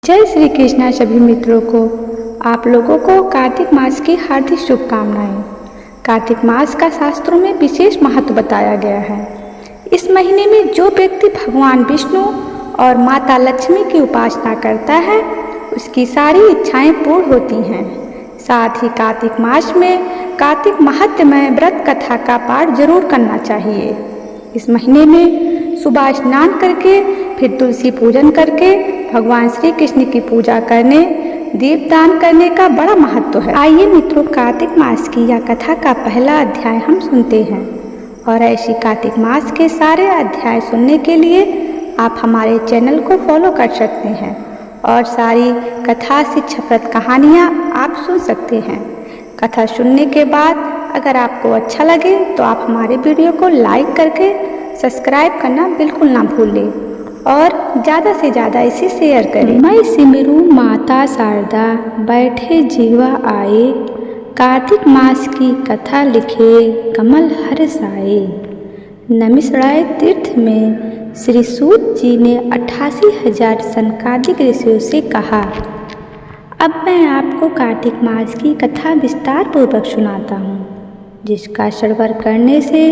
जय श्री कृष्णा सभी मित्रों को। आप लोगों को कार्तिक मास की हार्दिक शुभकामनाएं। कार्तिक मास का शास्त्रों में विशेष महत्व बताया गया है। इस महीने में जो व्यक्ति भगवान विष्णु और माता लक्ष्मी की उपासना करता है उसकी सारी इच्छाएं पूर्ण होती हैं। साथ ही कार्तिक मास में कार्तिक महात्म्य व्रत कथा का पाठ जरूर करना चाहिए। इस महीने में सुबह स्नान करके फिर तुलसी पूजन करके भगवान श्री कृष्ण की पूजा करने, दीपदान करने का बड़ा महत्व है। आइए मित्रों, कार्तिक मास की यह कथा का पहला अध्याय हम सुनते हैं। और ऐसी कार्तिक मास के सारे अध्याय सुनने के लिए आप हमारे चैनल को फॉलो कर सकते हैं और सारी कथा शिक्षाप्रद कहानियाँ आप सुन सकते हैं। कथा सुनने के बाद अगर आपको अच्छा लगे तो आप हमारे वीडियो को लाइक करके सब्सक्राइब करना बिल्कुल ना भूलें और ज़्यादा से ज़्यादा इसे शेयर करें। मैं सिमरू माता शारदा, बैठे जीवा आए, कार्तिक मास की कथा लिखे कमल हर्षाए। नमिषराय तीर्थ में श्री सूत जी ने 88,000 सनकादिक ऋषियों से कहा। अब मैं आपको कार्तिक मास की कथा विस्तार पूर्वक सुनाता हूँ, जिसका श्रवण करने से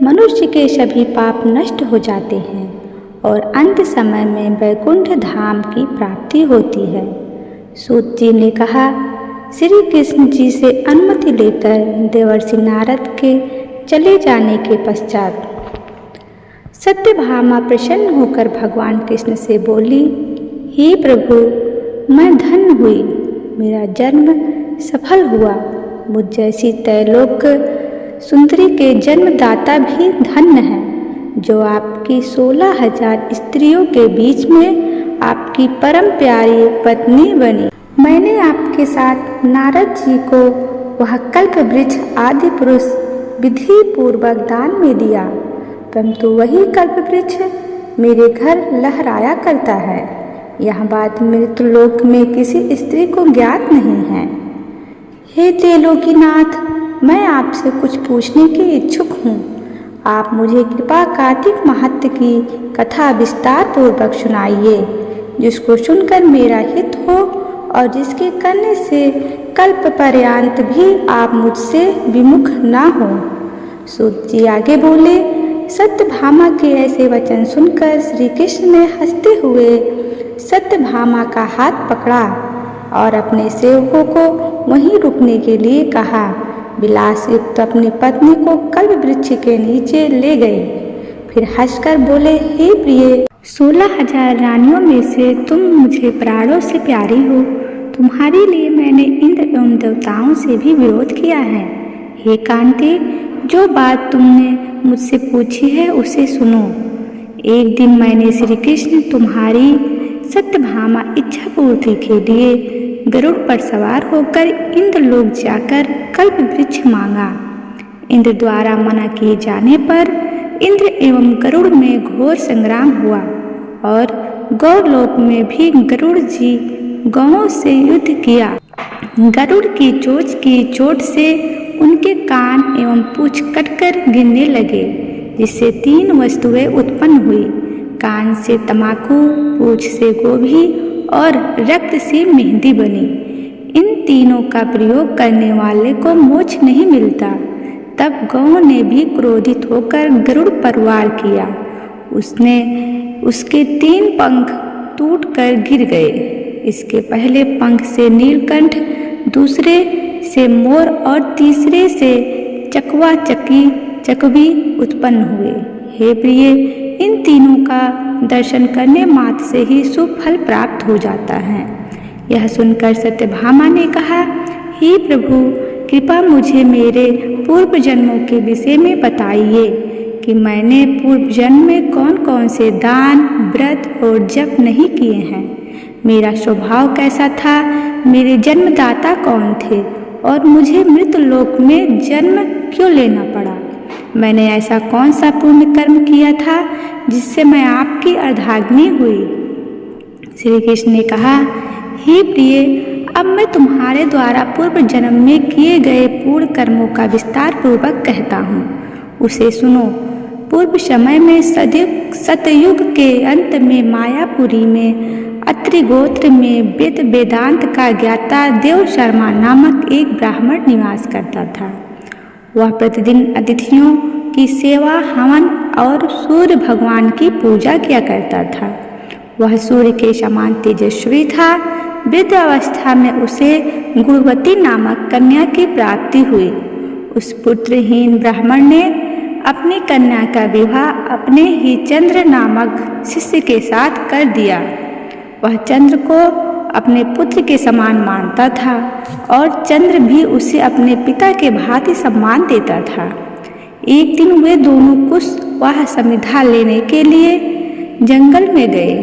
मनुष्य के सभी पाप नष्ट हो जाते हैं और अंत समय में वैकुंठ धाम की प्राप्ति होती है। सूत जी ने कहा, श्री कृष्ण जी से अनुमति लेकर देवर्षि नारद के चले जाने के पश्चात सत्यभामा प्रसन्न होकर भगवान कृष्ण से बोली, हे प्रभु, मैं धन्य हुई, मेरा जन्म सफल हुआ। मुझ जैसी त्रैलोक सुंदरी के जन्मदाता भी धन्य है, जो आपकी 16,000 स्त्रियों के बीच में आपकी परम प्यारी पत्नी बनी। मैंने आपके साथ नारद जी को वह कल्प वृक्ष आदि पुरुष विधि पूर्वक दान में दिया, परंतु वही कल्प वृक्ष मेरे घर लहराया करता है। यह बात मृत्युलोक में किसी स्त्री को ज्ञात नहीं है। हे त्रिलोकीनाथ, मैं आपसे कुछ पूछने की इच्छुक हूँ। आप मुझे कृपा कार्तिक महात्म्य की कथा विस्तार पूर्वक सुनाइए, जिसको सुनकर मेरा हित हो और जिसके करने से कल्प पर्यंत भी आप मुझसे विमुख ना हो। सूत जी आगे बोले, सत्यभामा के ऐसे वचन सुनकर श्री कृष्ण ने हंसते हुए सत्यभामा का हाथ पकड़ा और अपने सेवकों को वहीं रुकने के लिए कहा। विलास युक्त अपनी पत्नी को कल्प वृक्ष के नीचे ले गए। फिर हंसकर बोले, हे प्रिय, 16,000 रानियों में से तुम मुझे प्राणों से प्यारी हो। तुम्हारे लिए मैंने इंद्र एवं देवताओं से भी विरोध किया है। हे कांति, जो बात तुमने मुझसे पूछी है उसे सुनो। एक दिन मैंने श्री कृष्ण तुम्हारी सत्यभामा इच्छा पूर्ति के लिए गरुड़ पर सवार होकर इंद्रलोक जाकर कल्प वृक्ष मांगा। इंद्र द्वारा मना किए जाने पर इंद्र एवं गरुड़ में घोर संग्राम हुआ और गौरलोक में भी गरुड़ जी गौओं से युद्ध किया। गरुड़ की चोंच की चोट से उनके कान एवं पूंछ कटकर गिरने लगे, जिससे 3 वस्तुएं उत्पन्न हुई। कान से तमाकू, पूंछ से गोभी और रक्त से मेहंदी बनी। इन तीनों का प्रयोग करने वाले को मोक्ष नहीं मिलता। तब गौ ने भी क्रोधित होकर गरुड़ पर वार किया। उसके 3 पंख टूटकर गिर गए। इसके पहले पंख से नीलकंठ, दूसरे से मोर और तीसरे से चकवा चकवी उत्पन्न हुए। हे प्रिय, इन तीनों का दर्शन करने मात्र से ही शुभ फल प्राप्त हो जाता है। यह सुनकर सत्यभामा ने कहा, हे प्रभु, कृपा मुझे मेरे पूर्व जन्मों के विषय में बताइए कि मैंने पूर्व जन्म में कौन कौन से दान, व्रत और जप नहीं किए हैं। मेरा स्वभाव कैसा था, मेरे जन्मदाता कौन थे और मुझे मृतलोक में जन्म क्यों लेना पड़ा। मैंने ऐसा कौन सा पुण्य कर्म किया था जिससे मैं आपकी अर्धांगिनी हुई। श्री कृष्ण ने कहा, हे प्रिय, अब मैं तुम्हारे द्वारा पूर्व जन्म में किए गए पूर्ण कर्मों का विस्तार पूर्वक कहता हूँ, उसे सुनो। पूर्व समय में सतयुग के अंत में मायापुरी में अत्रि गोत्र में वेद वेदांत का ज्ञाता देव शर्मा नामक एक ब्राह्मण निवास करता था। वह प्रतिदिन अतिथियों की सेवा, हवन और सूर्य भगवान की पूजा किया करता था। वह सूर्य के समान तेजस्वी था। वृद्धावस्था में उसे गुणवती नामक कन्या की प्राप्ति हुई। उस पुत्रहीन ब्राह्मण ने अपनी कन्या का विवाह अपने ही चंद्र नामक शिष्य के साथ कर दिया। वह चंद्र को अपने पुत्र के समान मानता था और चंद्र भी उसे अपने पिता के भांति सम्मान देता था। एक दिन वे दोनों कुश वह समिधा लेने के लिए जंगल में गए।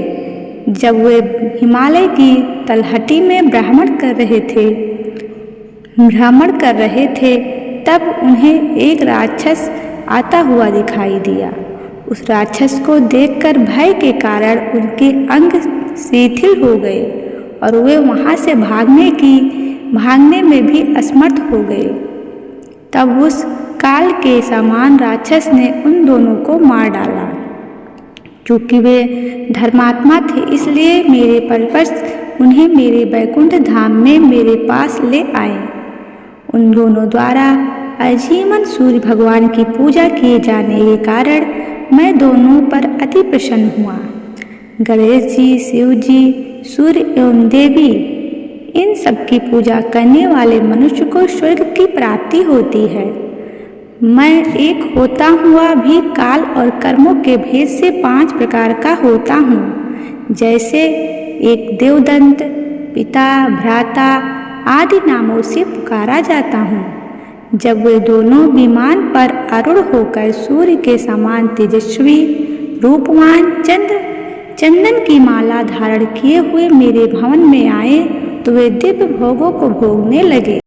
जब वे हिमालय की तलहटी में भ्रमण कर रहे थे तब उन्हें एक राक्षस आता हुआ दिखाई दिया। उस राक्षस को देखकर भय के कारण उनके अंग शिथिल हो गए और वे वहां से भागने में भी असमर्थ हो गए। तब उस काल के समान राक्षस ने उन दोनों को मार डाला। चूंकि वे धर्मात्मा थे, इसलिए मेरे परवश उन्हें मेरे वैकुंठ धाम में मेरे पास ले आए। उन दोनों द्वारा आजीवन सूर्य भगवान की पूजा किए जाने के कारण मैं दोनों पर अति प्रसन्न हुआ। गणेश जी, शिव जी, सूर्य एवं देवी, इन सब की पूजा करने वाले मनुष्य को स्वर्ग की प्राप्ति होती है। मैं एक होता हुआ भी काल और कर्मों के भेद से 5 प्रकार का होता हूँ। जैसे एक देवदंत, पिता, भ्राता आदि नामों से पुकारा जाता हूँ। जब वे दोनों विमान पर आरूढ़ होकर सूर्य के समान तेजस्वी रूपवान चंदन की माला धारण किए हुए मेरे भवन में आए तो वे दिव्य भोगों को भोगने लगे।